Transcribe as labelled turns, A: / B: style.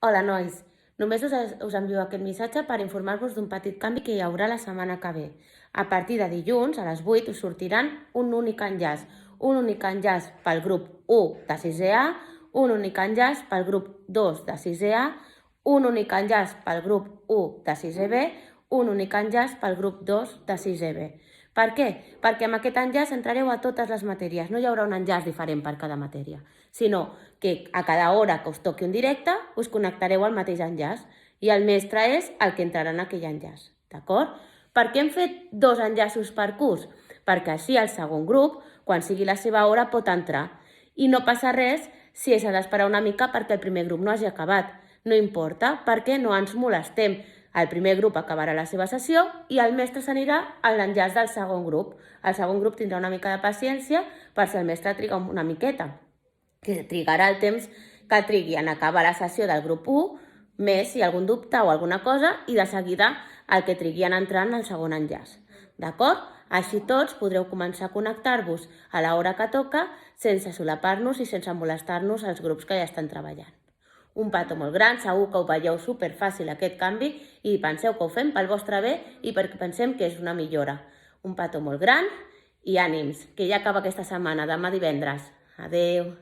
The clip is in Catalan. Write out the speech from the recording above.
A: Hola, nois. Només us envio aquest missatge per informar-vos d'un petit canvi que hi haurà la setmana que ve. A partir de dilluns, a les 8, us sortiran un únic enllaç. Un únic enllaç pel grup 1 de 6è A, un únic enllaç pel grup 2 de 6è A, un únic enllaç pel grup 1 de 6è B, un únic enllaç pel grup 2 de 6è B. Per què? Perquè amb aquest enllaç entrareu a totes les matèries. No hi haurà un enllaç diferent per cada matèria, sinó que a cada hora que us toqui un directe us connectareu al mateix enllaç i el mestre és el que entrarà en aquell enllaç. D'acord? Per què hem fet 2 enllaços per curs? Perquè així el segon grup, quan sigui la seva hora, pot entrar. I no passa res si s'ha d'esperar una mica perquè el primer grup no hagi acabat. No importa, perquè no ens molestem. El primer grup acabarà la seva sessió i el mestre s'anirà a l'enllaç del segon grup. El segon grup tindrà una mica de paciència per si el mestre triga una miqueta, que trigarà el temps que trigui en acabar la sessió del grup 1, més si hi ha algun dubte o alguna cosa, i de seguida el que trigui en entrar en el segon enllaç. D'acord? Així tots podreu començar a connectar-vos a l'hora que toca sense solapar-nos i sense molestar-nos els grups que ja estan treballant. Un petó molt gran, segur que ho veieu superfàcil aquest canvi i penseu que ho fem pel vostre bé i perquè pensem que és una millora. Un petó molt gran i ànims, que ja acaba aquesta setmana, demà divendres. Adeu!